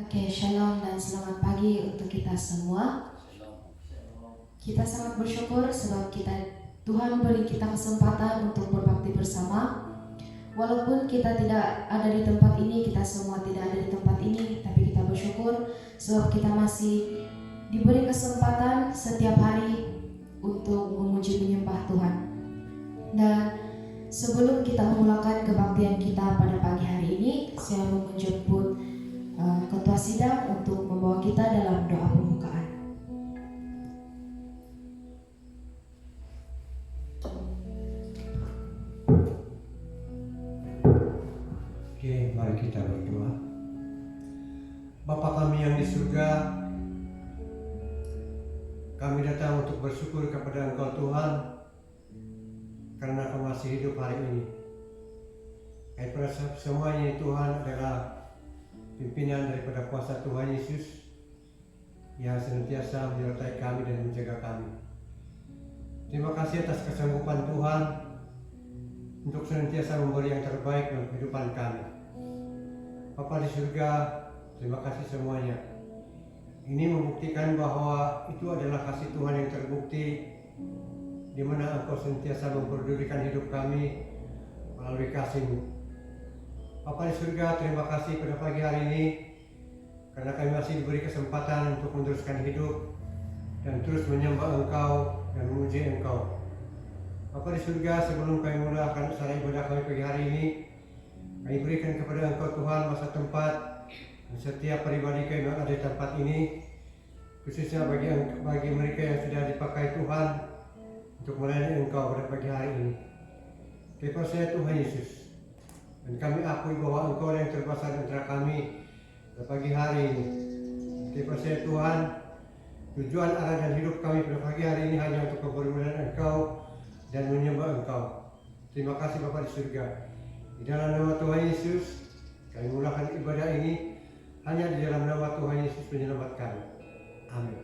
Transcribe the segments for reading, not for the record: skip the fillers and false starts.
Oke, shalom dan selamat pagi untuk kita semua. Kita sangat bersyukur sebab Tuhan beri kita kesempatan untuk berbakti bersama. Walaupun kita tidak ada di tempat ini, kita semua tidak ada di tempat ini, tapi kita bersyukur sebab kita masih diberi kesempatan setiap hari untuk memuji menyembah Tuhan. Dan sebelum kita memulakan kebaktian kita pada pagi hari ini, saya mau menjemput Ketua Sidang untuk membawa kita dalam doa pembukaan. Oke, mari kita berdoa. Bapa kami yang di surga, kami datang untuk bersyukur kepada Engkau Tuhan karena Kau masih hidup hari ini. Daripada semuanya Tuhan adalah pimpinan daripada kuasa Tuhan Yesus yang senantiasa menyertai kami dan menjaga kami. Terima kasih atas kesanggupan Tuhan untuk senantiasa memberi yang terbaik dalam kehidupan kami. Bapa di surga, terima kasih semuanya. Ini membuktikan bahwa itu adalah kasih Tuhan yang terbukti, di mana Engkau senantiasa memperdulikan hidup kami melalui kasih-Mu. Bapa di surga, terima kasih pada pagi hari ini karena kami masih diberi kesempatan untuk meneruskan hidup dan terus menyembah Engkau dan memuji Engkau. Bapa di surga, sebelum kami mulakan acara ibadah kami pagi hari ini, kami berikan kepada Engkau Tuhan masa tempat dan setiap pribadi kami yang ada di tempat ini, khususnya bagi mereka yang sudah dipakai Tuhan untuk melayani Engkau pada pagi hari ini. Terima kasih Tuhan Yesus. Dan kami akui bahwa Engkau yang terbesar antara kami pada pagi hari ini. Terima kasih Tuhan. Tujuan arah dan hidup kami pada pagi hari ini hanya untuk kemuliaan Engkau dan menyembah Engkau. Terima kasih Bapa di surga. Di dalam nama Tuhan Yesus, kami mulakan ibadah ini hanya di dalam nama Tuhan Yesus penyelamat kami. Amin.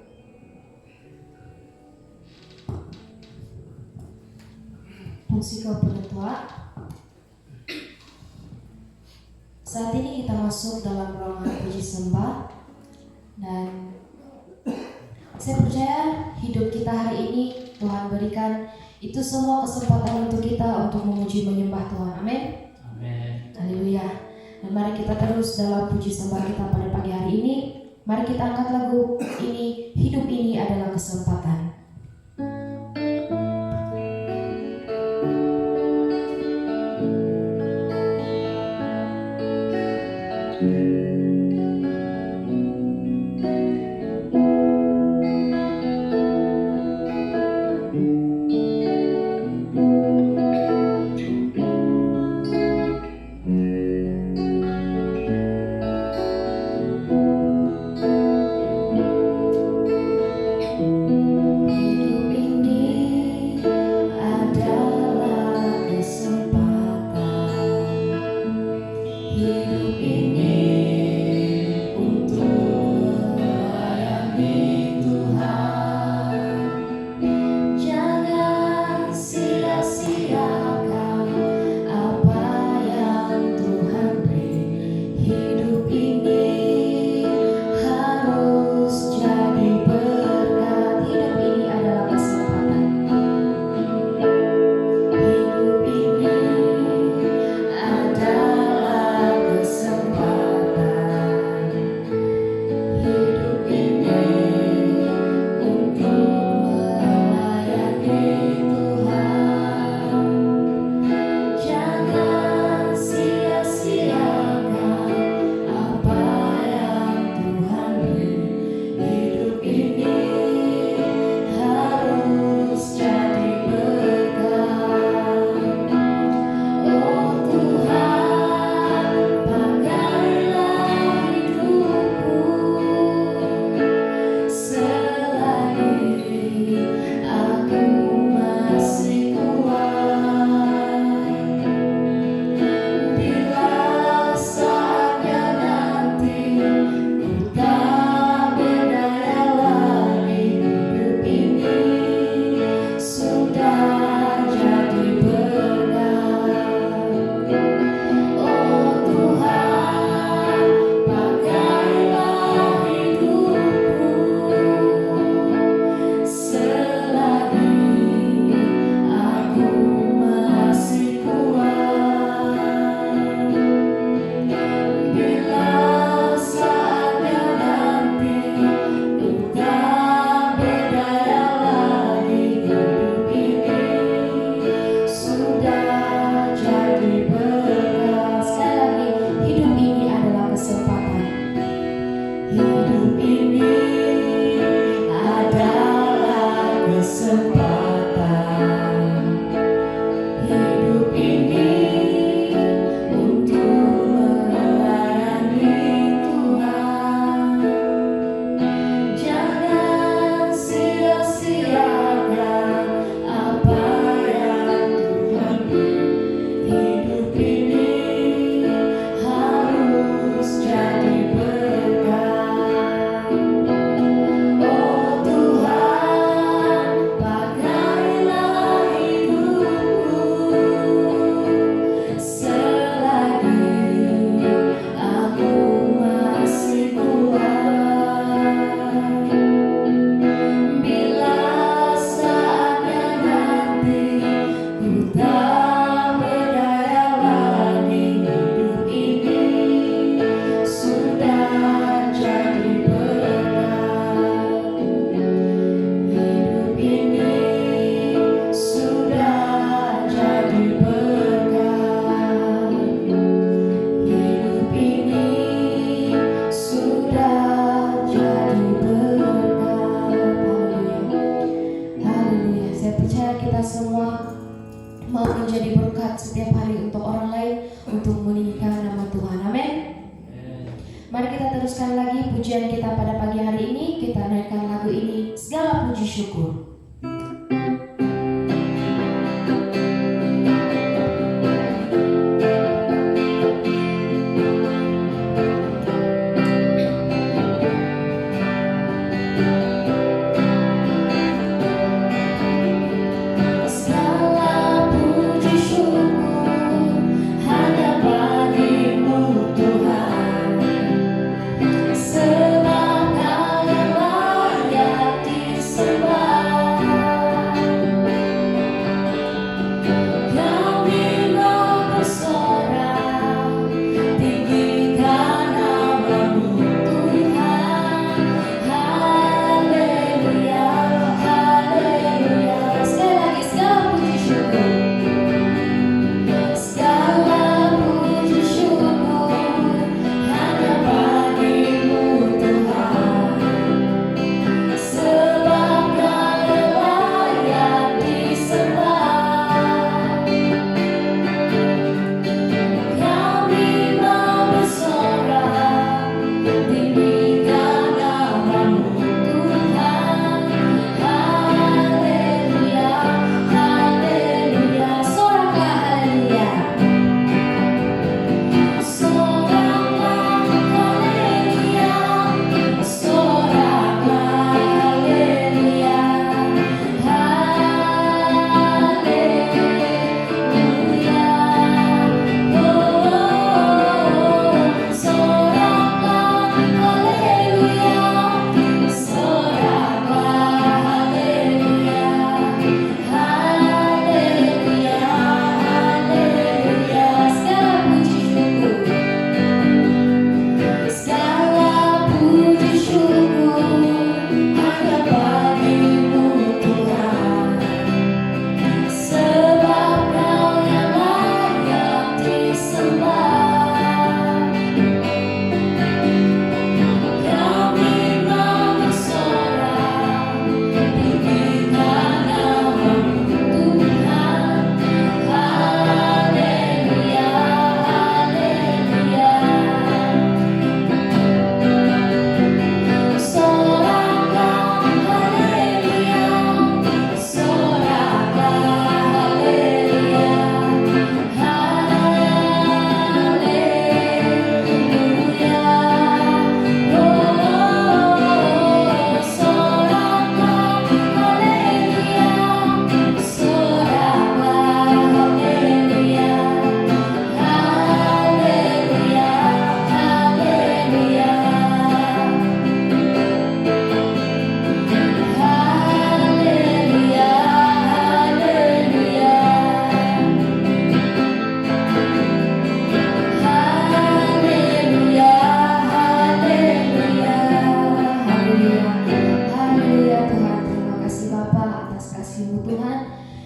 Fungsi Ketua. Saat ini kita masuk dalam ruangan puji sembah, dan saya percaya hidup kita hari ini Tuhan berikan itu semua kesempatan untuk kita untuk memuji menyembah Tuhan. Amin. Amin. Haleluya. Dan mari kita terus dalam puji sembah kita pada pagi hari ini. Mari kita angkat lagu ini, hidup ini adalah kesempatan. kita teruskan lagi pujian kita pada pagi hari ini. Kita naikkan lagu ini, Segala Puji Syukur.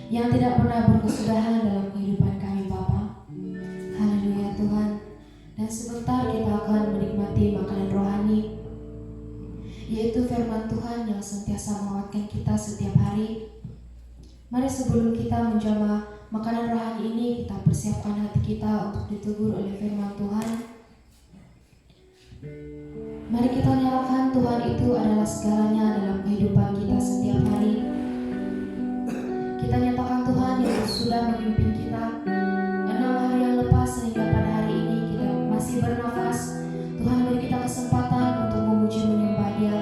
Yang tidak pernah berkesudahan dalam kehidupan kami Bapa. Haleluya Tuhan. Dan sebentar kita akan menikmati makanan rohani, yaitu firman Tuhan yang sentiasa menguatkan kita setiap hari. Mari sebelum kita menjamah makanan rohani ini, kita persiapkan hati kita untuk ditegur oleh firman Tuhan. Mari kita nyatakan Tuhan itu adalah segalanya dalam kehidupan kita setiap hari. Kita nyatakan Tuhan yang sudah memimpin kita 6 hari yang lepas sehingga pada hari ini kita masih bernafas. Tuhan beri kita kesempatan untuk memuji menyembah Dia.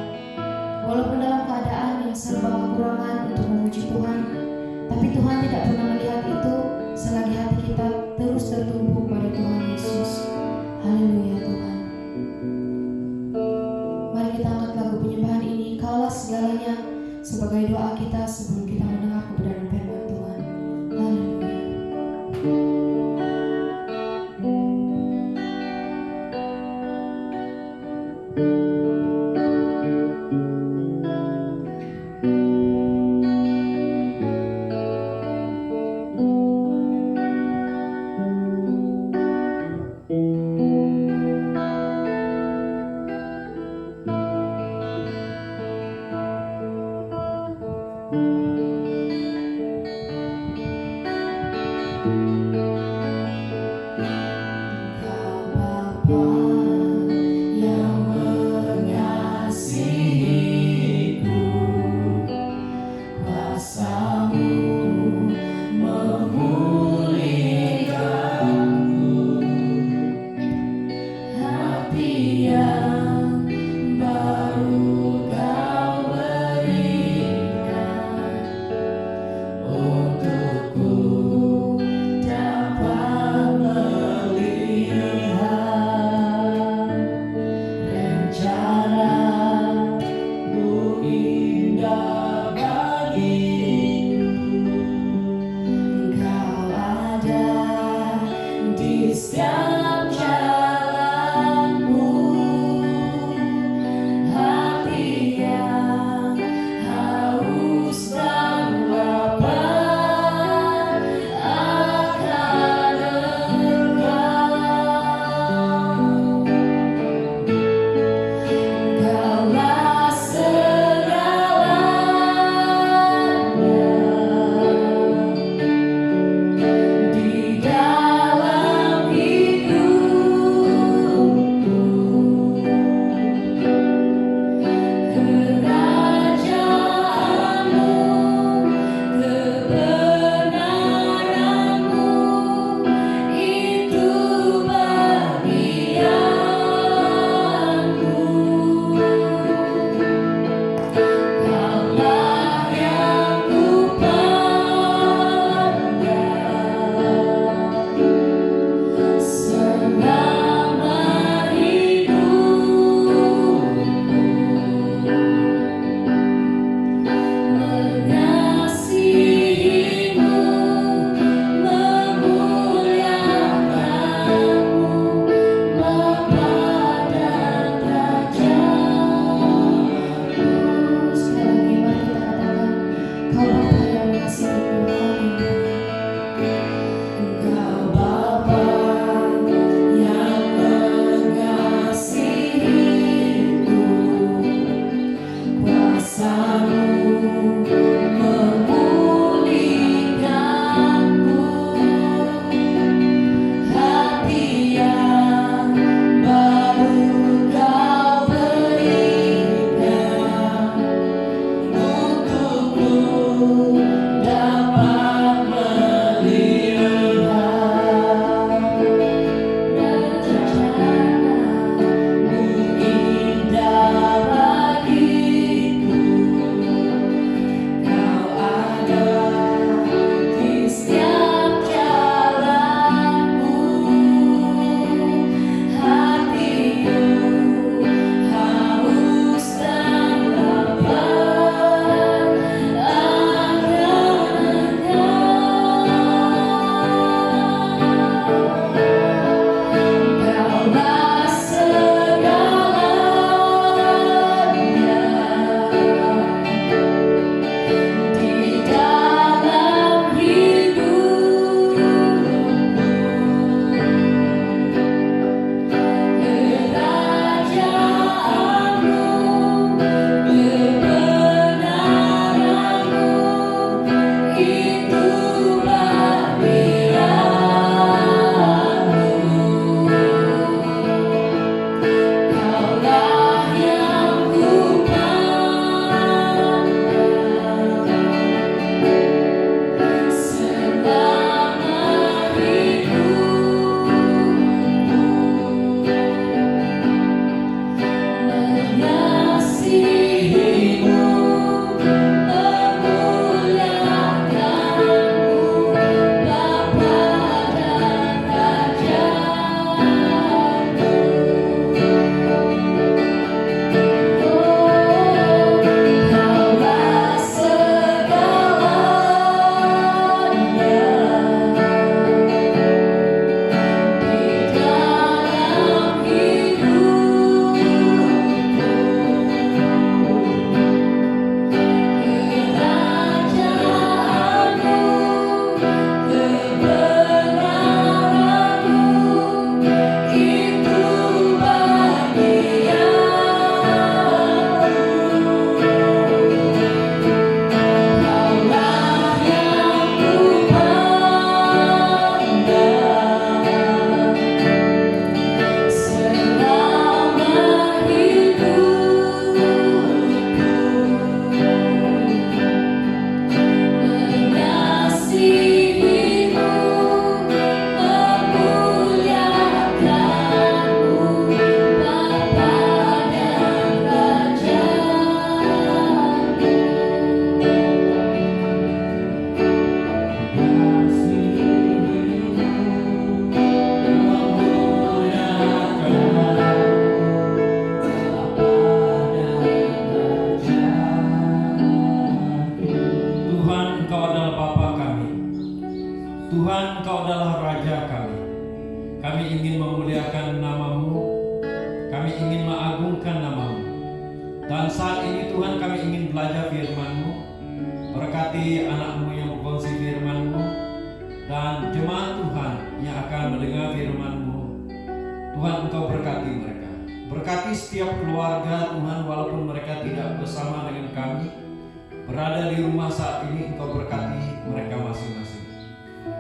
Walaupun dalam keadaan yang serba kekurangan untuk memuji Tuhan, tapi Tuhan tidak pernah melihat itu selagi hati kita terus tertumpu pada Tuhan Yesus. Haleluya Tuhan. Mari kita angkat lagu penyembahan ini, Kaulah Segalanya, sebagai doa kita sebelum kita mendengar kebenaran firman Tuhan. Haleluya. Yang yang baru Kau berikan untukku dapat melihat rencana-Mu indah bagiku. Engkau ada di setiap jalanmu. Dan saat ini Tuhan kami ingin belajar firman-Mu. Berkati anak-Mu yang berkongsi firman-Mu dan jemaat Tuhan yang akan mendengar firman-Mu. Tuhan, Engkau berkati mereka. Berkati setiap keluarga Tuhan, walaupun mereka tidak bersama dengan kami, berada di rumah saat ini. Engkau berkati mereka masing-masing.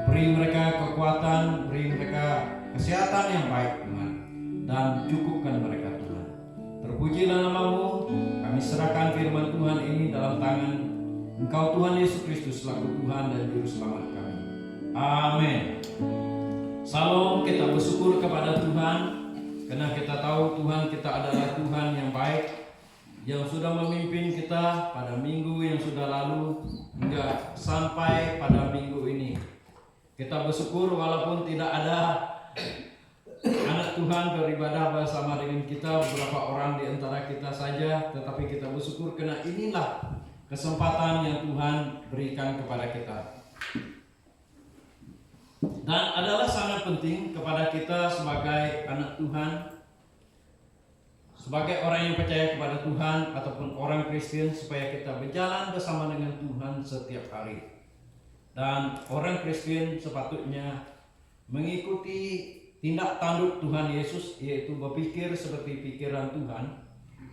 Beri mereka kekuatan, beri mereka kesehatan yang baik Tuhan, dan cukupkan mereka Tuhan. Terpujilah nama-Mu. Kami serahkan firman Tuhan ini dalam tangan Engkau Tuhan Yesus Kristus selaku Tuhan dan Juru Selamat kami. Amin. Salam, kita bersyukur kepada Tuhan karena kita tahu Tuhan kita adalah Tuhan yang baik, yang sudah memimpin kita pada minggu yang sudah lalu hingga sampai pada minggu ini. Kita bersyukur walaupun tidak ada anak Tuhan beribadah bersama dengan kita, beberapa orang di antara kita saja, tetapi kita bersyukur karena inilah kesempatan yang Tuhan berikan kepada kita. Dan adalah sangat penting kepada kita sebagai anak Tuhan, sebagai orang yang percaya kepada Tuhan ataupun orang Kristen, supaya kita berjalan bersama dengan Tuhan setiap hari. Dan orang Kristen sepatutnya mengikuti tindak tanduk Tuhan Yesus, yaitu berpikir seperti pikiran Tuhan,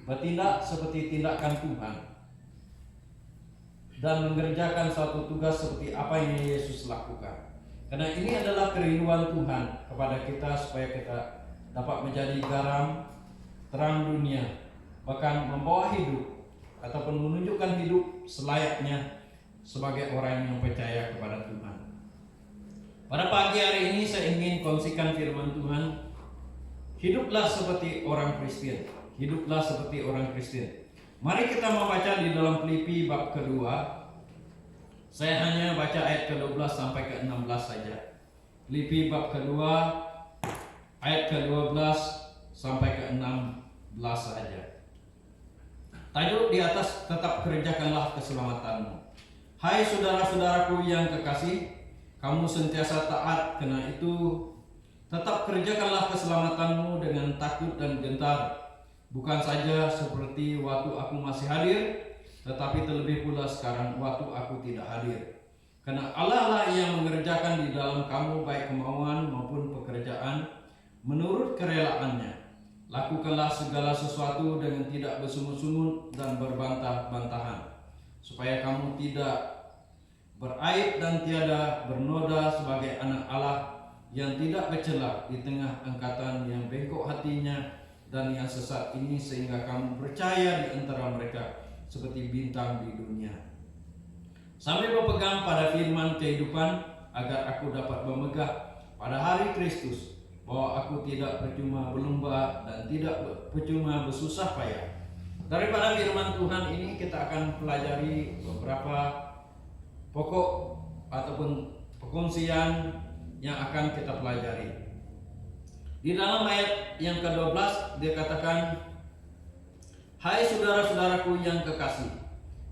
bertindak seperti tindakan Tuhan, dan mengerjakan suatu tugas seperti apa yang Yesus lakukan. Karena ini adalah kerinduan Tuhan kepada kita, supaya kita dapat menjadi garam, terang dunia, bahkan membawa hidup ataupun menunjukkan hidup selayaknya sebagai orang yang percaya kepada Tuhan. Pada pagi hari ini saya ingin kongsikan firman Tuhan. Hiduplah seperti orang Kristen. Hiduplah seperti orang Kristen. Mari kita membaca di dalam Filipi bab kedua. Saya hanya baca ayat ke-12 sampai ke-16 saja. Filipi bab kedua ayat ke-12 sampai ke-16 saja. Tajuk di atas, tetap kerjakanlah keselamatanmu. Hai saudara-saudaraku yang kekasih, kamu sentiasa taat, karena itu tetap kerjakanlah keselamatanmu dengan takut dan gentar. Bukan saja seperti waktu aku masih hadir, tetapi terlebih pula sekarang waktu aku tidak hadir. Karena Allah lah yang mengerjakan di dalam kamu baik kemauan maupun pekerjaan menurut kerelaannya. Lakukanlah segala sesuatu dengan tidak bersungut-sungut dan berbantah-bantahan, supaya kamu tidak beraib dan tiada bernoda sebagai anak Allah yang tidak bercela di tengah angkatan yang bengkok hatinya dan yang sesat ini, sehingga kamu percaya di antara mereka seperti bintang di dunia. Sambil berpegang pada firman kehidupan, agar aku dapat bermegah pada hari Kristus, bahwa aku tidak percuma berlomba dan tidak percuma bersusah payah. Daripada firman Tuhan ini kita akan pelajari beberapa pokok ataupun perkongsian yang akan kita pelajari. Di dalam ayat yang ke-12 dia katakan, hai saudara-saudaraku yang kekasih,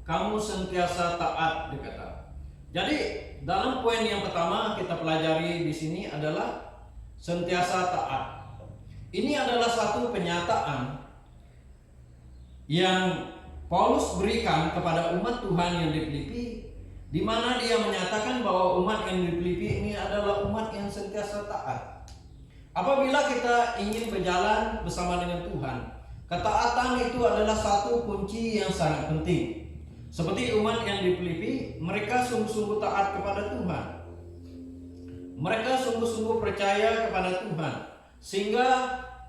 kamu sentiasa taat, dikata. Jadi dalam poin yang pertama kita pelajari di sini adalah sentiasa taat. Ini adalah satu penyataan yang Paulus berikan kepada umat Tuhan yang di Filipi, di mana dia menyatakan bahwa umat yang di Filipi ini adalah umat yang sentiasa taat. Apabila kita ingin berjalan bersama dengan Tuhan, ketaatan itu adalah satu kunci yang sangat penting. Seperti umat yang di Filipi, mereka sungguh-sungguh taat kepada Tuhan. Mereka sungguh-sungguh percaya kepada Tuhan, sehingga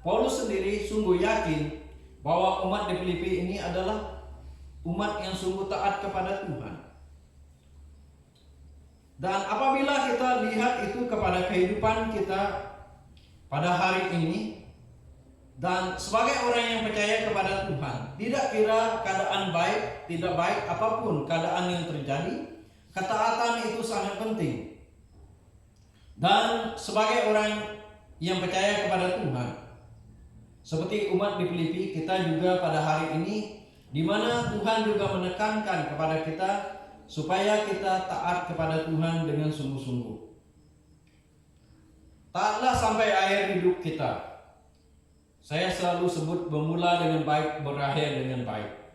Paulus sendiri sungguh yakin bahwa umat di Filipi ini adalah umat yang sungguh taat kepada Tuhan. Dan apabila kita lihat itu kepada kehidupan kita pada hari ini, dan sebagai orang yang percaya kepada Tuhan, tidak kira keadaan baik, tidak baik apapun keadaan yang terjadi, ketaatan itu sangat penting. Dan sebagai orang yang percaya kepada Tuhan, seperti umat di Filipi, kita juga pada hari ini, di mana Tuhan juga menekankan kepada kita supaya kita taat kepada Tuhan dengan sungguh-sungguh. Taatlah sampai akhir hidup kita. Saya selalu sebut bermula dengan baik, berakhir dengan baik.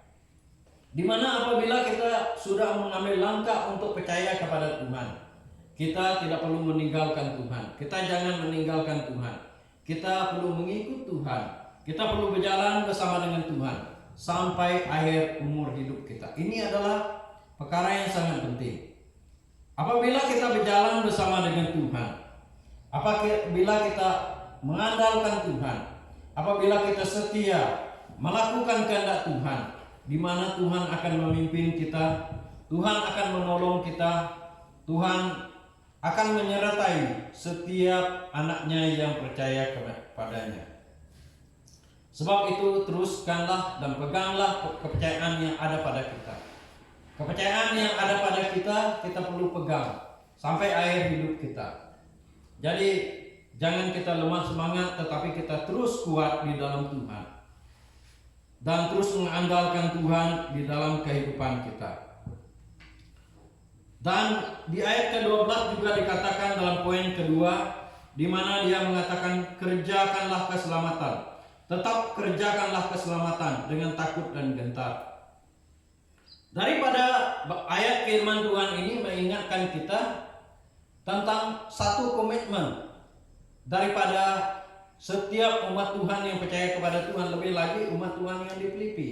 Di mana apabila kita sudah mengambil langkah untuk percaya kepada Tuhan, kita tidak perlu meninggalkan Tuhan. Kita jangan meninggalkan Tuhan. Kita perlu mengikut Tuhan. Kita perlu berjalan bersama dengan Tuhan sampai akhir umur hidup kita. Ini adalah perkara yang sangat penting. Apabila kita berjalan bersama dengan Tuhan, apabila kita mengandalkan Tuhan, apabila kita setia melakukan kehendak Tuhan, di mana Tuhan akan memimpin kita, Tuhan akan menolong kita, Tuhan akan menyertai setiap anaknya yang percaya kepadanya. Sebab itu teruskanlah dan peganglah kepercayaan yang ada pada kita. Kepercayaan yang ada pada kita, kita perlu pegang sampai akhir hidup kita. Jadi jangan kita lemah semangat, tetapi kita terus kuat di dalam Tuhan. Dan terus mengandalkan Tuhan di dalam kehidupan kita. Dan di ayat ke-12 juga dikatakan dalam poin kedua, di mana dia mengatakan kerjakanlah keselamatan. Tetap kerjakanlah keselamatan dengan takut dan gentar. Daripada ayat firman Tuhan ini mengingatkan kita tentang satu komitmen daripada setiap umat Tuhan yang percaya kepada Tuhan, lebih lagi umat Tuhan yang di Filipi,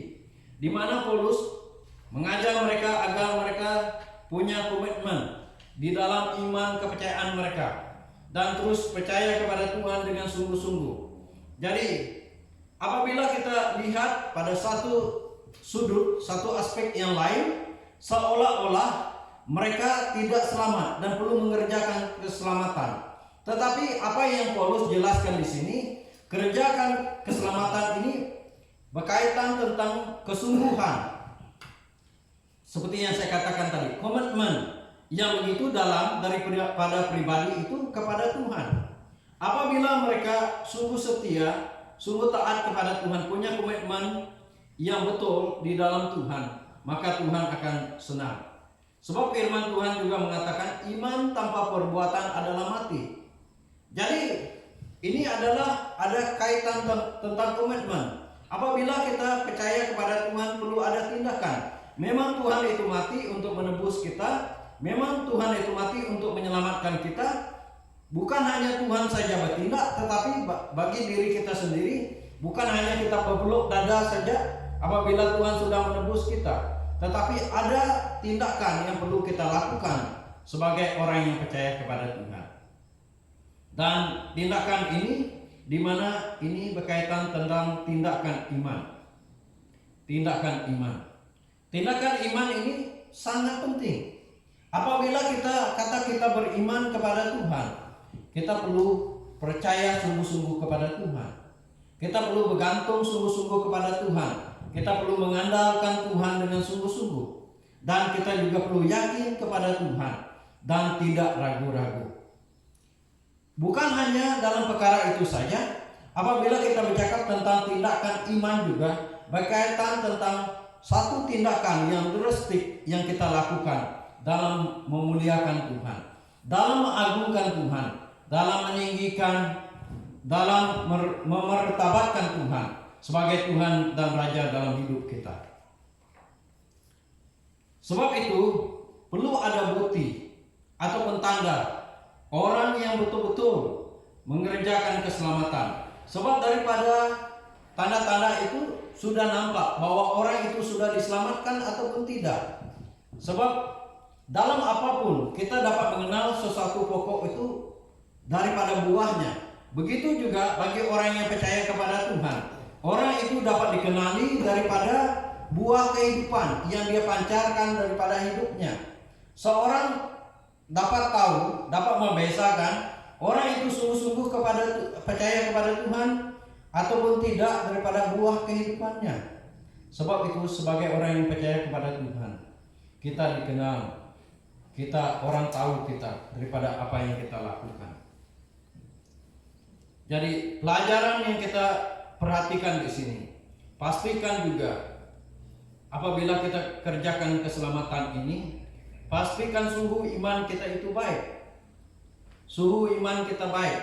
di mana Paulus mengajar mereka agar mereka punya komitmen di dalam iman kepercayaan mereka dan terus percaya kepada Tuhan dengan sungguh-sungguh. Jadi apabila kita lihat pada satu sudut, satu aspek yang lain, seolah-olah mereka tidak selamat dan perlu mengerjakan keselamatan. Tetapi apa yang Paulus jelaskan di sini, kerjakan keselamatan ini berkaitan tentang kesungguhan. Seperti yang saya katakan tadi, komitmen yang begitu dalam daripada pribadi itu kepada Tuhan. Apabila mereka sungguh setia, sungguh taat kepada Tuhan, punya komitmen yang betul di dalam Tuhan, maka Tuhan akan senang. Sebab firman Tuhan juga mengatakan iman tanpa perbuatan adalah mati. Jadi ini adalah ada kaitan tentang komitmen. Apabila kita percaya kepada Tuhan, perlu ada tindakan. Memang Tuhan itu mati untuk menebus kita, memang Tuhan itu mati untuk menyelamatkan kita. Bukan hanya Tuhan saja bertindak, tetapi bagi diri kita sendiri, bukan hanya kita berpeluk dada saja apabila Tuhan sudah menebus kita, tetapi ada tindakan yang perlu kita lakukan sebagai orang yang percaya kepada Tuhan. Dan tindakan ini di mana ini berkaitan tentang tindakan iman. Tindakan iman. Tindakan iman ini sangat penting. Apabila kita beriman kepada Tuhan, kita perlu percaya sungguh-sungguh kepada Tuhan. Kita perlu bergantung sungguh-sungguh kepada Tuhan. Kita perlu mengandalkan Tuhan dengan sungguh-sungguh. Dan kita juga perlu yakin kepada Tuhan dan tidak ragu-ragu. Bukan hanya dalam perkara itu saja, apabila kita bercakap tentang tindakan iman juga berkaitan tentang satu tindakan yang drastik yang kita lakukan dalam memuliakan Tuhan, dalam mengagungkan Tuhan, dalam meninggikan, dalam memartabatkan Tuhan sebagai Tuhan dan Raja dalam hidup kita. Sebab itu perlu ada bukti ataupun tanda orang yang betul-betul mengerjakan keselamatan. Sebab daripada tanda-tanda itu sudah nampak bahwa orang itu sudah diselamatkan ataupun tidak. Sebab dalam apapun kita dapat mengenal sesuatu pokok itu daripada buahnya. Begitu juga bagi orang yang percaya kepada Tuhan. Orang itu dapat dikenali daripada buah kehidupan yang dia pancarkan daripada hidupnya. Seorang dapat tahu, dapat membedakan orang itu sungguh-sungguh percaya kepada Tuhan ataupun tidak daripada buah kehidupannya. Sebab itu sebagai orang yang percaya kepada Tuhan, kita dikenal, orang tahu kita daripada apa yang kita lakukan. Jadi pelajaran yang kita perhatikan di sini, pastikan juga apabila kita kerjakan keselamatan ini, pastikan suhu iman kita itu baik. Suhu iman kita baik.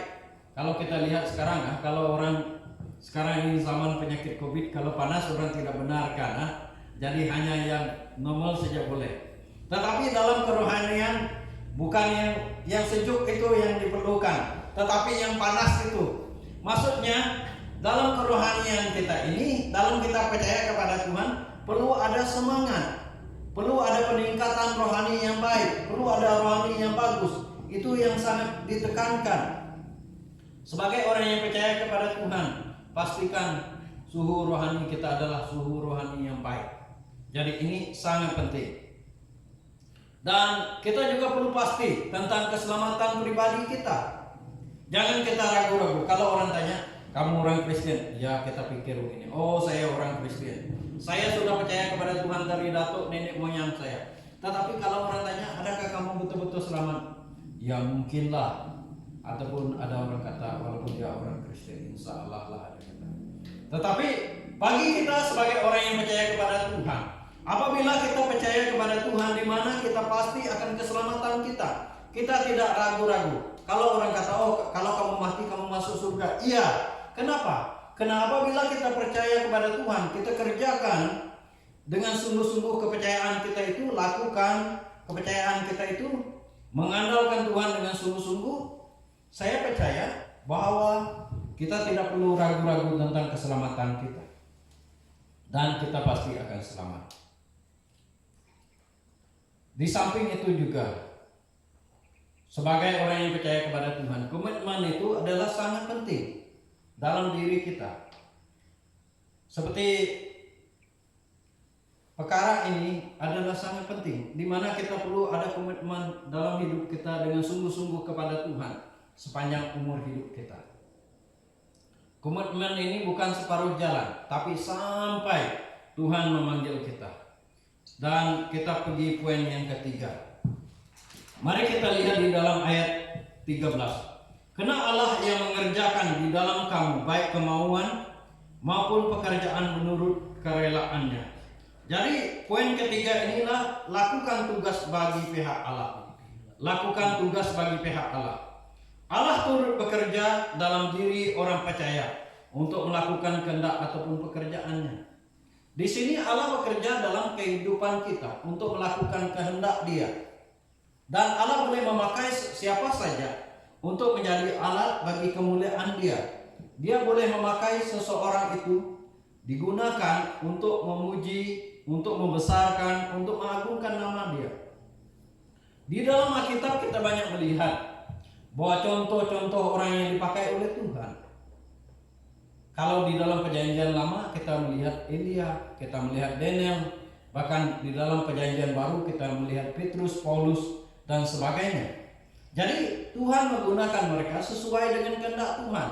Kalau kita lihat sekarang, kalau orang sekarang ini zaman penyakit COVID, kalau panas orang tidak benarkan, Jadi hanya yang normal saja boleh. Tetapi dalam kerohanian bukan yang sejuk itu yang diperlukan, tetapi yang panas itu. Maksudnya dalam kerohanian kita ini, dalam kita percaya kepada Tuhan, perlu ada semangat, perlu ada peningkatan rohani yang baik, perlu ada rohani yang bagus. Itu yang sangat ditekankan. Sebagai orang yang percaya kepada Tuhan, pastikan suhu rohani kita adalah suhu rohani yang baik. Jadi ini sangat penting. Dan kita juga perlu pasti tentang keselamatan pribadi kita. Jangan kita ragu-ragu. Kalau orang tanya, kamu orang Kristen? Ya, kita pikir begini. Oh, saya orang Kristen. Saya sudah percaya kepada Tuhan dari datuk nenek moyang saya. Tetapi kalau orang tanya, adakah kamu betul-betul selamat? Ya mungkinlah. Ataupun ada orang kata, walaupun dia orang Kristen, insya Allah lah ada kata. Tetapi bagi kita sebagai orang yang percaya kepada Tuhan, apabila kita percaya kepada Tuhan, di mana kita pasti akan keselamatan kita. Kita tidak ragu-ragu. Kalau orang kata, oh kalau kamu mati kamu masuk surga. Iya. Kenapa? Karena apabila kita percaya kepada Tuhan, kita kerjakan dengan sungguh-sungguh kepercayaan kita itu, lakukan kepercayaan kita itu, mengandalkan Tuhan dengan sungguh-sungguh. Saya percaya bahwa kita tidak perlu ragu-ragu tentang keselamatan kita. Dan kita pasti akan selamat. Di samping itu juga, sebagai orang yang percaya kepada Tuhan, komitmen itu adalah sangat penting dalam diri kita. Seperti perkara ini adalah sangat penting, di mana kita perlu ada komitmen dalam hidup kita dengan sungguh-sungguh kepada Tuhan sepanjang umur hidup kita. Komitmen ini bukan separuh jalan, tapi sampai Tuhan memanggil kita. Dan kita pergi poin yang ketiga. Mari kita lihat di dalam ayat 13. Karena Allah yang mengerjakan di dalam kamu baik kemauan maupun pekerjaan menurut kerelaannya. Jadi poin ketiga inilah, lakukan tugas bagi pihak Allah. Lakukan tugas bagi pihak Allah. Allah turut bekerja dalam diri orang percaya untuk melakukan kehendak ataupun pekerjaannya. Di sini Allah bekerja dalam kehidupan kita untuk melakukan kehendak Dia. Dan Allah boleh memakai siapa saja untuk menjadi alat bagi kemuliaan Dia. Dia boleh memakai seseorang itu digunakan untuk memuji, untuk membesarkan, untuk mengagungkan nama Dia. Di dalam Alkitab kita banyak melihat bahwa contoh-contoh orang yang dipakai oleh Tuhan. Kalau di dalam perjanjian lama kita melihat Elia, kita melihat Daniel, bahkan di dalam perjanjian baru kita melihat Petrus, Paulus, dan sebagainya. Jadi Tuhan menggunakan mereka sesuai dengan kehendak Tuhan.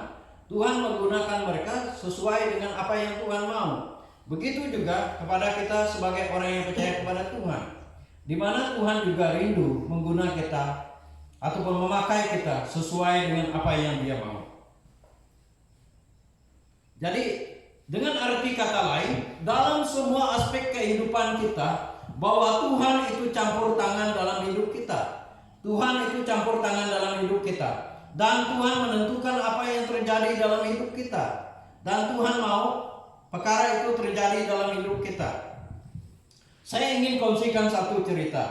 Tuhan menggunakan mereka sesuai dengan apa yang Tuhan mau. Begitu juga kepada kita sebagai orang yang percaya kepada Tuhan, di mana Tuhan juga rindu menggunakan kita ataupun memakai kita sesuai dengan apa yang Dia mau. Jadi dengan arti kata lain, dalam semua aspek kehidupan kita, bahwa Tuhan itu campur tangan dalam hidup kita. Tuhan itu campur tangan dalam hidup kita. Dan Tuhan menentukan apa yang terjadi dalam hidup kita. Dan Tuhan mau perkara itu terjadi dalam hidup kita. Saya ingin kongsikan satu cerita.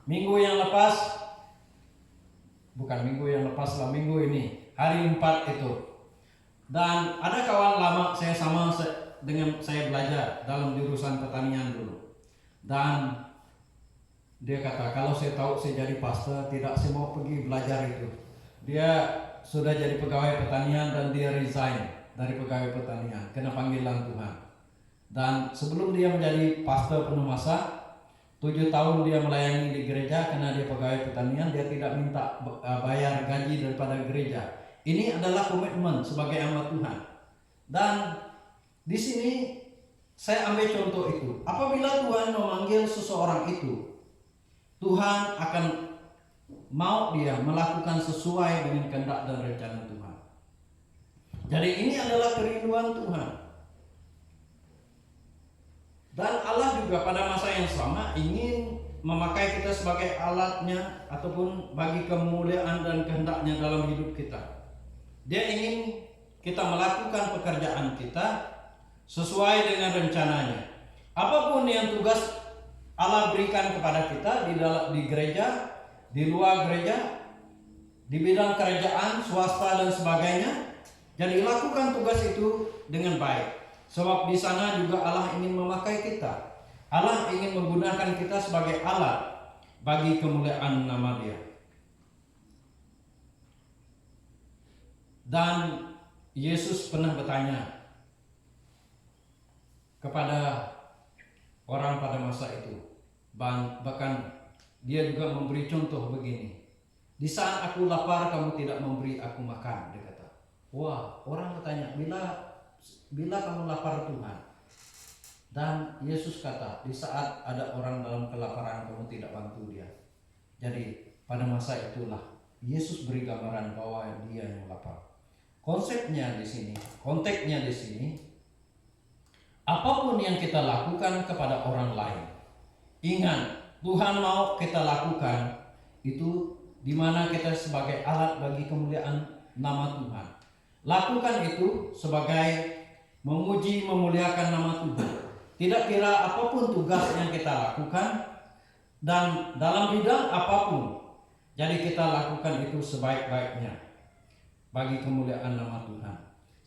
Minggu yang lepas, bukan minggu yang lepas lah, minggu ini, hari 4 itu. Dan ada kawan lama saya sama dengan saya belajar dalam jurusan pertanian dulu. Dan dia kata, kalau saya tahu saya jadi pastor, tidak saya mau pergi belajar itu. Dia sudah jadi pegawai pertanian dan dia resign dari pegawai pertanian kena panggilan Tuhan. Dan sebelum dia menjadi pastor penuh masa, 7 tahun dia melayani di gereja karena dia pegawai pertanian, dia tidak minta bayar gaji daripada gereja. Ini adalah komitmen sebagai hamba Tuhan. Dan di sini saya ambil contoh itu. Apabila Tuhan memanggil seseorang itu, Tuhan akan mau dia melakukan sesuai dengan kehendak dan rencana Tuhan. Jadi ini adalah kerinduan Tuhan. Dan Allah juga pada masa yang sama ingin memakai kita sebagai alatnya ataupun bagi kemuliaan dan kehendaknya dalam hidup kita. Dia ingin kita melakukan pekerjaan kita sesuai dengan rencananya. Apapun yang tugas Allah berikan kepada kita di gereja, di luar gereja, di bidang kerajaan, swasta dan sebagainya, jadi lakukan tugas itu dengan baik. Sebab di sana juga Allah ingin memakai kita. Allah ingin menggunakan kita sebagai alat bagi kemuliaan nama Dia. Dan Yesus pernah bertanya kepada orang pada masa itu. Bahkan Dia juga memberi contoh begini. Di saat aku lapar, kamu tidak memberi aku makan, dia kata. Wah, orang bertanya, bila kamu lapar Tuhan? Dan Yesus kata, di saat ada orang dalam kelaparan, kamu tidak bantu dia. Jadi pada masa itulah Yesus beri gambaran bahwa Dia yang lapar. Konsepnya di sini, konteksnya di sini, apapun yang kita lakukan kepada orang lain, ingat Tuhan mau kita lakukan itu di mana kita sebagai alat bagi kemuliaan nama Tuhan. Lakukan itu sebagai memuji, memuliakan nama Tuhan. Tidak kira apapun tugas yang kita lakukan dan dalam bidang apapun. Jadi kita lakukan itu sebaik-baiknya bagi kemuliaan nama Tuhan.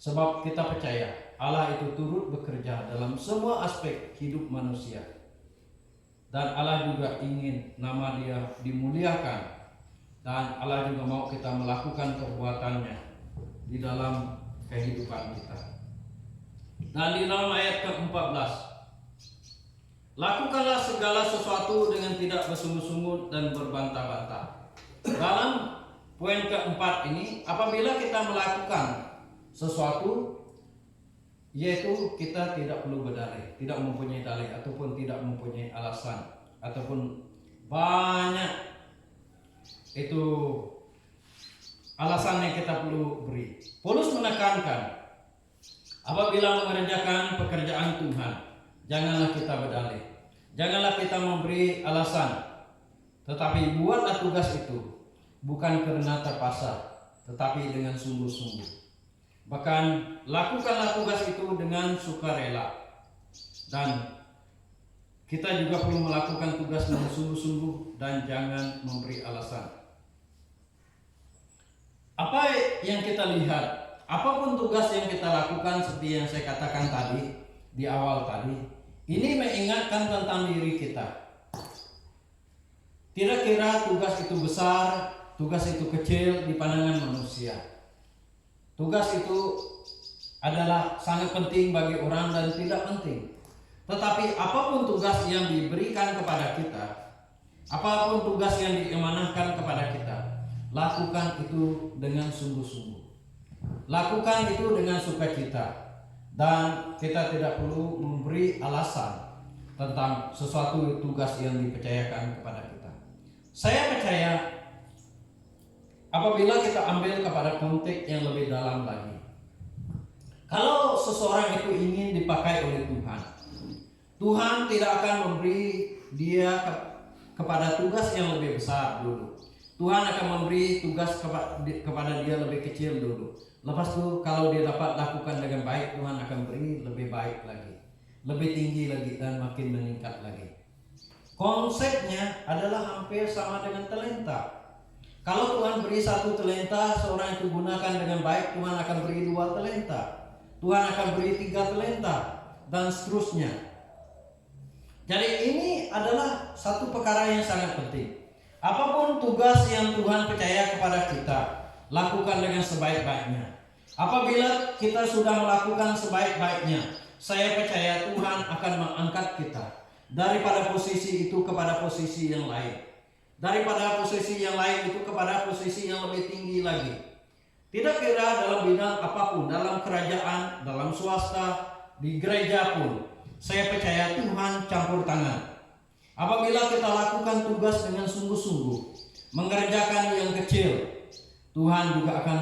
Sebab kita percaya Allah itu turut bekerja dalam semua aspek hidup manusia. Dan Allah juga ingin nama Dia dimuliakan. Dan Allah juga mau kita melakukan perbuatannya di dalam kehidupan kita. Dan di dalam ayat ke-14, lakukanlah segala sesuatu dengan tidak bersungguh-sungguh dan berbantah-bantah. Dalam poin keempat ini, apabila kita melakukan sesuatu, yaitu kita tidak perlu berdalih, tidak mempunyai dalih ataupun tidak mempunyai alasan ataupun banyak itu alasan yang kita perlu beri. Paulus menekankan, apabila mengerjakan pekerjaan Tuhan, janganlah kita berdalih, janganlah kita memberi alasan, tetapi buatlah tugas itu bukan karena terpaksa, tetapi dengan sungguh-sungguh. Bahkan lakukanlah tugas itu dengan sukarela. Dan kita juga perlu melakukan tugas dengan sungguh-sungguh dan jangan memberi alasan. Apa yang kita lihat, apapun tugas yang kita lakukan seperti yang saya katakan tadi di awal tadi, ini mengingatkan tentang diri kita. Tidak kira tugas itu besar, tugas itu kecil di pandangan manusia. Tugas itu adalah sangat penting bagi orang dan tidak penting. Tetapi apapun tugas yang diberikan kepada kita, apapun tugas yang diamanahkan kepada kita, lakukan itu dengan sungguh-sungguh. Lakukan itu dengan sukacita. Dan kita tidak perlu memberi alasan tentang sesuatu tugas yang dipercayakan kepada kita. Saya percaya apabila kita ambil kepada konteks yang lebih dalam lagi, kalau seseorang itu ingin dipakai oleh Tuhan, Tuhan tidak akan memberi dia kepada tugas yang lebih besar dulu. Tuhan akan memberi tugas kepada dia lebih kecil dulu. Lepas itu kalau dia dapat lakukan dengan baik, Tuhan akan beri lebih baik lagi, lebih tinggi lagi dan makin meningkat lagi. Konsepnya adalah hampir sama dengan talenta. Kalau Tuhan beri 1 talenta, seorang itu gunakan dengan baik, Tuhan akan beri 2 talenta. Tuhan akan beri 3 talenta dan seterusnya. Jadi ini adalah satu perkara yang sangat penting. Apapun tugas yang Tuhan percaya kepada kita, lakukan dengan sebaik-baiknya. Apabila kita sudah melakukan sebaik-baiknya, saya percaya Tuhan akan mengangkat kita daripada posisi itu kepada posisi yang lain. Daripada posisi yang lain itu kepada posisi yang lebih tinggi lagi. Tidak kira dalam bidang apapun, dalam kerajaan, dalam swasta, di gereja pun, saya percaya Tuhan campur tangan. Apabila kita lakukan tugas dengan sungguh-sungguh, mengerjakan yang kecil, Tuhan juga akan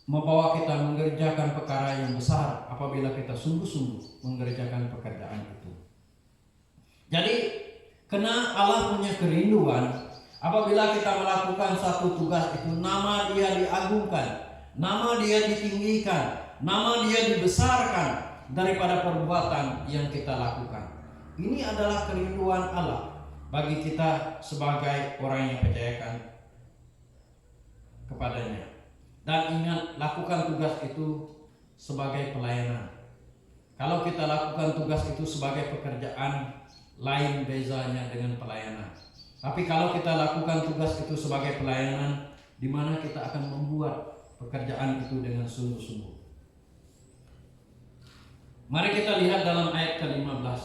membawa kita mengerjakan perkara yang besar apabila kita sungguh-sungguh mengerjakan pekerjaan itu. Jadi, karena Allah punya kerinduan, apabila kita melakukan satu tugas itu, nama Dia diagungkan, nama Dia ditinggikan, nama Dia dibesarkan, daripada perbuatan yang kita lakukan. Ini adalah kerinduan Allah bagi kita sebagai orang yang percayakan kepadanya. Dan ingat, lakukan tugas itu sebagai pelayanan. Kalau kita lakukan tugas itu sebagai pekerjaan, lain bezanya dengan pelayanan. Tapi kalau kita lakukan tugas itu sebagai pelayanan, di mana kita akan membuat pekerjaan itu dengan sungguh-sungguh. Mari kita lihat dalam ayat ke-15.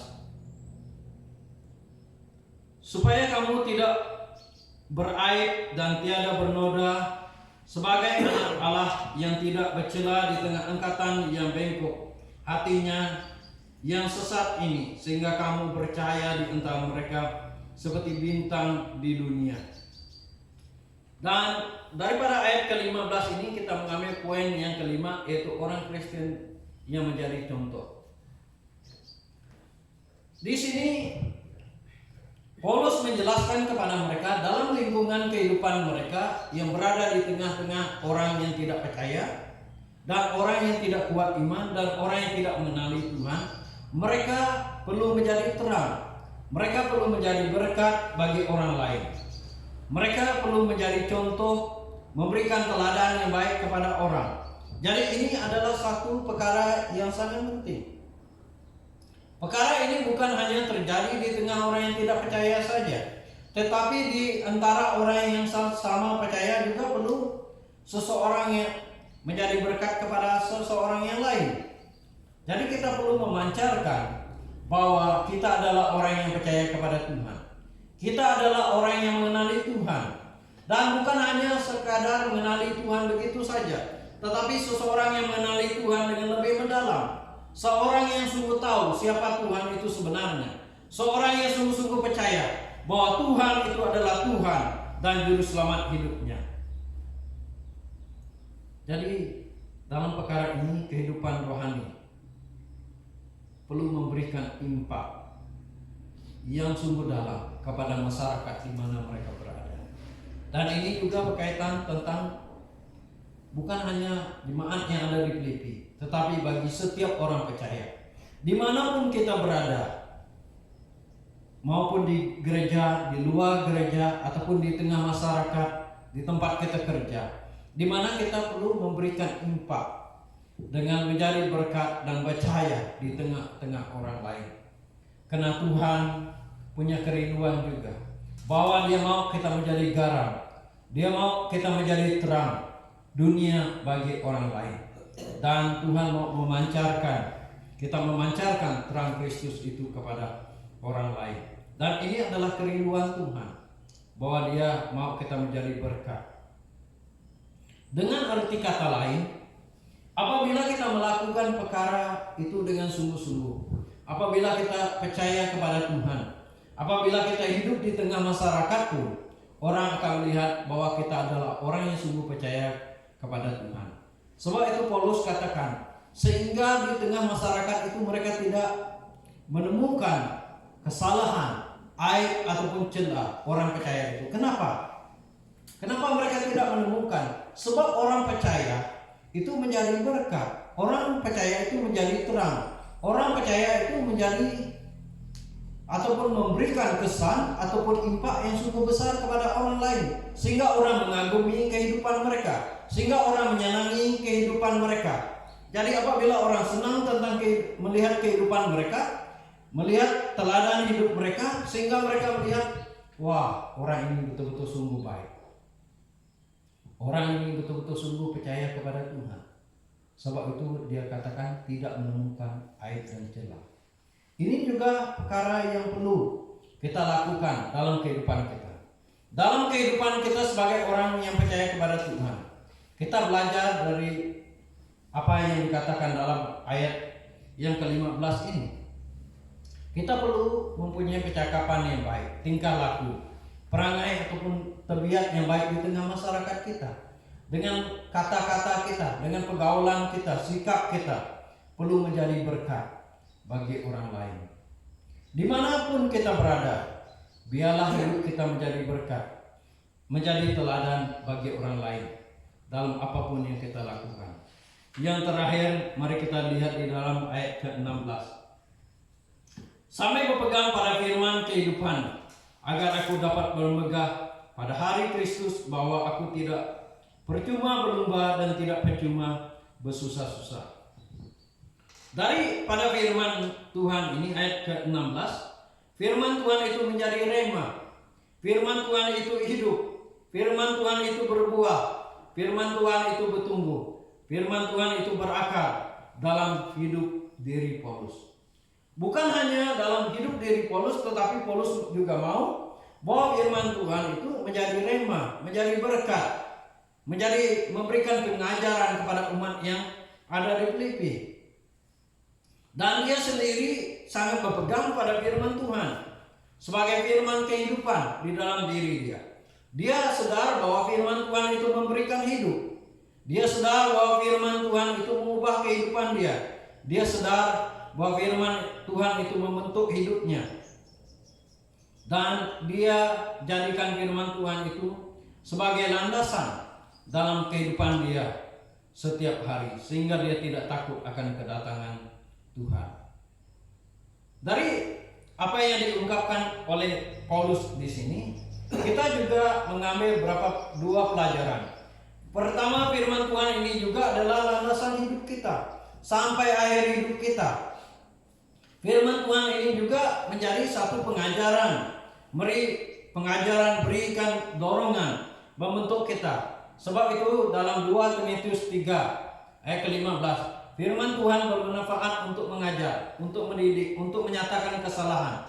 Supaya kamu tidak beraib dan tiada bernoda, sebagai anak Allah yang tidak bercela di tengah angkatan yang bengkok hatinya yang sesat ini, sehingga kamu percaya di antara mereka seperti bintang di dunia. Dan daripada ayat ke-15 ini kita mengambil poin yang kelima, yaitu orang Kristen yang menjadi contoh. Di sini Paulus menjelaskan kepada mereka dalam lingkungan kehidupan mereka yang berada di tengah-tengah orang yang tidak percaya dan orang yang tidak kuat iman dan orang yang tidak mengenali Tuhan, mereka perlu menjadi terang. Mereka perlu menjadi berkat bagi orang lain. Mereka perlu menjadi contoh, memberikan teladan yang baik kepada orang. Jadi ini adalah satu perkara yang sangat penting. Perkara ini bukan hanya terjadi di tengah orang yang tidak percaya saja, tetapi di antara orang yang sama percaya juga perlu seseorang yang menjadi berkat kepada seseorang yang lain. Jadi kita perlu memancarkan bahwa kita adalah orang yang percaya kepada Tuhan. Kita adalah orang yang mengenali Tuhan. Dan bukan hanya sekadar mengenali Tuhan begitu saja, tetapi seseorang yang mengenali Tuhan dengan lebih mendalam. Seorang yang sungguh tahu siapa Tuhan itu sebenarnya. Seorang yang sungguh-sungguh percaya bahwa Tuhan itu adalah Tuhan dan juru selamat hidupnya. Jadi dalam perkara ini kehidupan rohani perlu memberikan impak yang sungguh dalam kepada masyarakat di mana mereka berada. Dan ini juga berkaitan tentang bukan hanya jemaat yang ada di Filipi, tetapi bagi setiap orang percaya dimanapun kita berada, maupun di gereja, di luar gereja, ataupun di tengah masyarakat, di tempat kita kerja, di mana kita perlu memberikan impak dengan menjadi berkat dan percaya di tengah-tengah orang lain. Karena Tuhan punya kerinduan juga bahwa Dia mau kita menjadi garam, Dia mau kita menjadi terang dunia bagi orang lain. Dan Tuhan mau kita memancarkan terang Kristus itu kepada orang lain. Dan ini adalah kerinduan Tuhan bahwa Dia mau kita menjadi berkat. Dengan arti kata lain, apabila kita melakukan perkara itu dengan sungguh-sungguh, apabila kita percaya kepada Tuhan, apabila kita hidup di tengah masyarakat pun, orang akan melihat bahwa kita adalah orang yang sungguh percaya kepada Tuhan. Sebab itu Paulus katakan, sehingga di tengah masyarakat itu mereka tidak menemukan kesalahan, aib ataupun celah orang percaya itu. Kenapa? Kenapa mereka tidak menemukan? Sebab orang percaya itu menjadi berkat. Orang percaya itu menjadi terang. Orang percaya itu menjadi ataupun memberikan kesan ataupun impak yang sungguh besar kepada orang lain, sehingga orang mengagumi kehidupan mereka, sehingga orang menyenangi kehidupan mereka. Jadi apabila orang senang tentang melihat kehidupan mereka, melihat teladan hidup mereka, sehingga mereka melihat, wah, orang ini betul-betul sungguh baik. Orang ini betul-betul sungguh percaya kepada Tuhan. Sebab itu dia katakan tidak menemukan aib dan celah. Ini juga perkara yang perlu kita lakukan dalam kehidupan kita. Dalam kehidupan kita sebagai orang yang percaya kepada Tuhan, kita belajar dari apa yang dikatakan dalam ayat yang ke-15 ini. Kita perlu mempunyai percakapan yang baik, tingkah laku, perangai ataupun tabiat yang baik di tengah masyarakat kita. Dengan kata-kata kita, dengan pergaulan kita, sikap kita perlu menjadi berkat bagi orang lain. Dimanapun kita berada, biarlah hidup kita menjadi berkat, menjadi teladan bagi orang lain dalam apapun yang kita lakukan. Yang terakhir, mari kita lihat di dalam ayat ke-16. Sampai berpegang pada firman kehidupan, agar aku dapat bermegah pada hari Kristus, bahwa aku tidak percuma berlumba dan tidak percuma bersusah-susah. Dari pada firman Tuhan ini ayat ke-16, firman Tuhan itu menjadi rema. Firman Tuhan itu hidup. Firman Tuhan itu berbuah. Firman Tuhan itu bertumbuh. Firman Tuhan itu berakar dalam hidup diri Paulus. Bukan hanya dalam hidup diri Paulus, tetapi Paulus juga mau bahwa firman Tuhan itu menjadi rema, menjadi berkat, menjadi memberikan pengajaran kepada umat yang ada di Filipi. Dan dia sendiri sangat berpegang pada firman Tuhan sebagai firman kehidupan di dalam diri dia. Dia sadar bahwa firman Tuhan itu memberikan hidup. Dia sadar bahwa firman Tuhan itu mengubah kehidupan dia. Dia sadar bahwa firman Tuhan itu membentuk hidupnya. Dan dia jadikan firman Tuhan itu sebagai landasan dalam kehidupan dia setiap hari, sehingga dia tidak takut akan kedatangan Tuhan. Dari apa yang diungkapkan oleh Paulus di sini, kita juga mengambil dua pelajaran. Pertama, firman Tuhan ini juga adalah landasan hidup kita sampai akhir hidup kita. Firman Tuhan ini juga menjadi satu pengajaran, berikan dorongan, membentuk kita. Sebab itu dalam 2 Timotius 3 ayat ke-15, firman Tuhan bermanfaat untuk mengajar, untuk mendidik, untuk menyatakan kesalahan,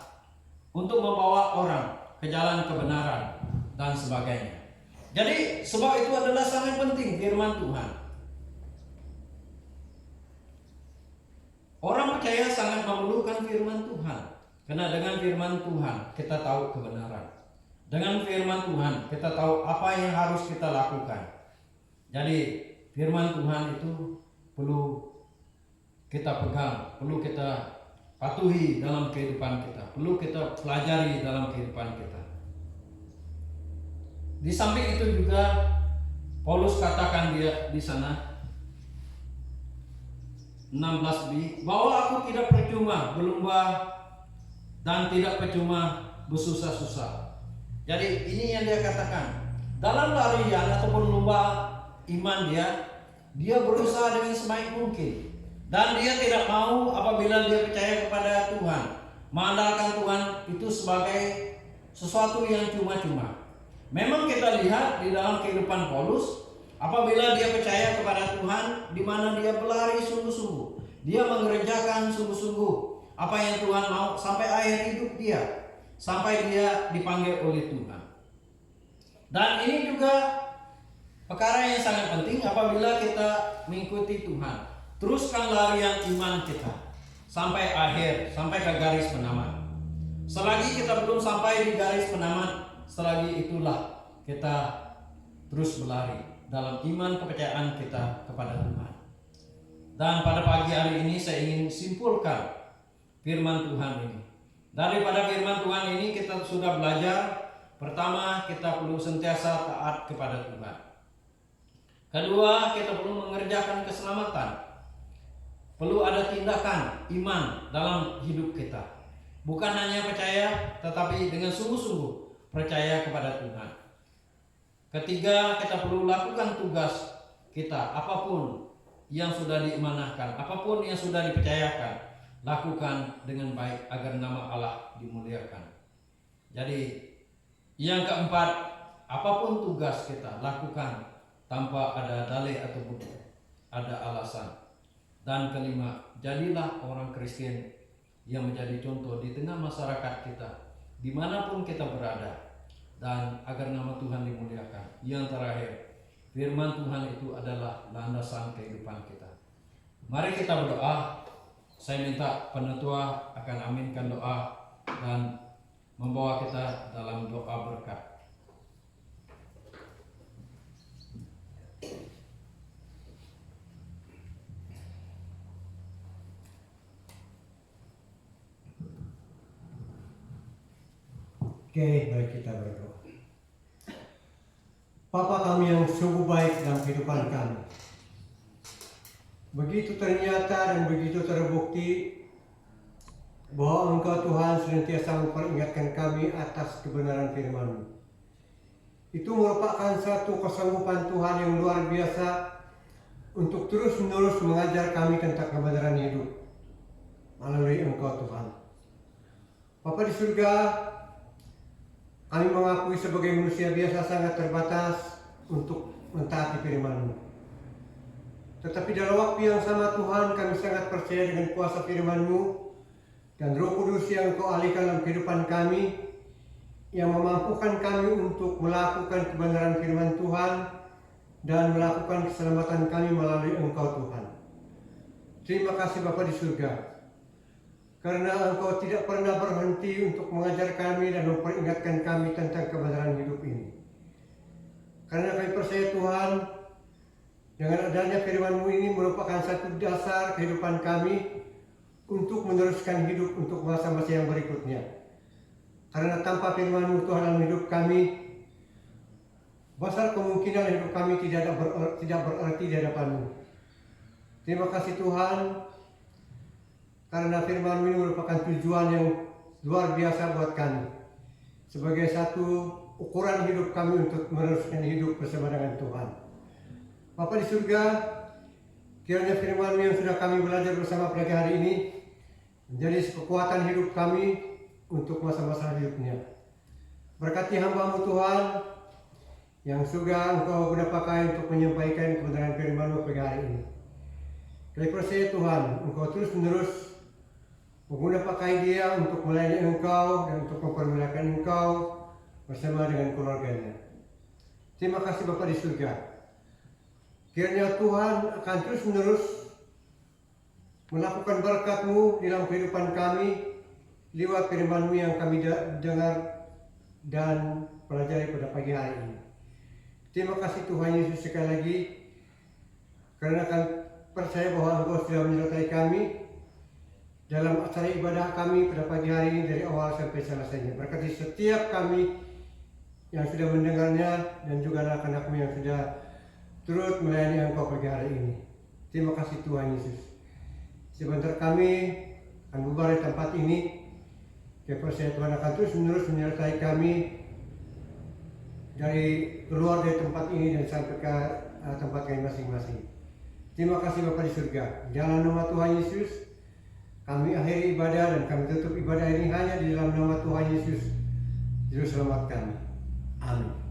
untuk membawa orang ke jalan kebenaran, dan sebagainya. Jadi sebab itu adalah sangat penting firman Tuhan. Orang percaya sangat memerlukan firman Tuhan, karena dengan firman Tuhan kita tahu kebenaran. Dengan firman Tuhan kita tahu apa yang harus kita lakukan. Jadi firman Tuhan itu perlu kita pegang, perlu kita patuhi dalam kehidupan kita, perlu kita pelajari dalam kehidupan kita. Di samping itu juga Paulus katakan dia di sana 16b, bahwa aku tidak percuma berlumba dan tidak percuma bersusah-susah. Jadi ini yang dia katakan, dalam larian ataupun lomba iman dia berusaha dengan sebaik mungkin, dan dia tidak mau apabila dia percaya kepada Tuhan, mengandalkan Tuhan itu sebagai sesuatu yang cuma-cuma. Memang kita lihat di dalam kehidupan Paulus, apabila dia percaya kepada Tuhan, di mana dia berlari sungguh-sungguh, dia mengerjakan sungguh-sungguh apa yang Tuhan mau sampai akhir hidup dia, sampai dia dipanggil oleh Tuhan. Dan ini juga perkara yang sangat penting apabila kita mengikuti Tuhan. Teruskan larian iman kita sampai akhir, sampai ke garis penamat. Selagi kita belum sampai di garis penamat, selagi itulah kita terus berlari dalam iman kepercayaan kita kepada Tuhan. Dan pada pagi hari ini saya ingin simpulkan firman Tuhan ini. Daripada firman Tuhan ini kita sudah belajar, pertama kita perlu sentiasa taat kepada Tuhan. Kedua, kita perlu mengerjakan keselamatan. Perlu ada tindakan iman dalam hidup kita. Bukan hanya percaya, tetapi dengan sungguh-sungguh percaya kepada Tuhan. Ketiga, kita perlu lakukan tugas kita, apapun yang sudah diamanahkan, apapun yang sudah dipercayakan, lakukan dengan baik agar nama Allah dimuliakan. Jadi yang keempat, apapun tugas kita lakukan tanpa ada dalih ataupun ada alasan. Dan kelima, jadilah orang Kristen yang menjadi contoh di tengah masyarakat kita, dimanapun kita berada, dan agar nama Tuhan dimuliakan. Yang terakhir, firman Tuhan itu adalah landasan kehidupan kita. Mari kita berdoa. Saya minta penatua akan aminkan doa dan membawa kita dalam doa berkat. Oke, baik, kita berdoa. Bapa kami yang sungguh baik dalam kehidupan kami, begitu ternyata dan begitu terbukti bahwa Engkau Tuhan senantiasa memperingatkan kami atas kebenaran firman-Mu. Itu merupakan satu kesanggupan Tuhan yang luar biasa untuk terus-menerus mengajar kami tentang kebenaran hidup melalui Engkau Tuhan. Bapa di surga, kami mengakui sebagai manusia biasa sangat terbatas untuk mentaati firman-Mu. Tetapi dalam waktu yang sama Tuhan, kami sangat percaya dengan kuasa firman-Mu dan Roh Kudus yang Kau alihkan dalam kehidupan kami, yang memampukan kami untuk melakukan kebenaran firman Tuhan dan melakukan keselamatan kami melalui Engkau Tuhan. Terima kasih Bapa di surga, karena Engkau tidak pernah berhenti untuk mengajar kami dan memperingatkan kami tentang kebenaran hidup ini. Karena kami percaya Tuhan, dengan adanya firman-Mu ini merupakan satu dasar kehidupan kami untuk meneruskan hidup untuk masa-masa yang berikutnya. Karena tanpa firman-Mu Tuhan dalam hidup kami, besar kemungkinan hidup kami tidak berarti di hadapan-Mu. Terima kasih Tuhan, karena firman-Mu ini merupakan tujuan yang luar biasa buat kami, sebagai satu ukuran hidup kami untuk meneruskan hidup bersama dengan Tuhan. Bapa di surga, kiranya firman-Mu yang sudah kami belajar bersama pagi hari ini menjadi kekuatan hidup kami untuk masa-masa hidupnya. Berkati hamba-Mu Tuhan yang sudah Engkau guna pakai untuk menyampaikan kebenaran firman-Mu pagi hari ini. Kami percaya Tuhan, Engkau terus menerus mengguna pakai dia untuk melayani Engkau dan untuk mempermuliakan Engkau bersama dengan keluarganya. Terima kasih Bapa di surga. Kiranya Tuhan akan terus menerus melakukan berkat-Mu dalam kehidupan kami lewat firman-Mu yang kami dengar dan pelajari pada pagi hari ini. Terima kasih Tuhan Yesus sekali lagi, karena kami percaya bahwa Engkau sudah menyertai kami dalam acara ibadah kami pada pagi hari ini dari awal sampai selesainya. Berkati setiap kami yang sudah mendengarnya dan juga anak-anak-Mu yang sudah turut melayani Engkau pagi hari ini. Terima kasih Tuhan Yesus. Sebentar kami akan bubar di tempat ini. Kami percaya Tuhan akan terus menerus menyertai kami dari keluar dari tempat ini dan sampai ke tempat kami masing-masing. Terima kasih Bapa di surga. Dalam nama Tuhan Yesus, kami akhiri ibadah dan kami tutup ibadah ini hanya di dalam nama Tuhan Yesus, Juru Selamat kami. Amin.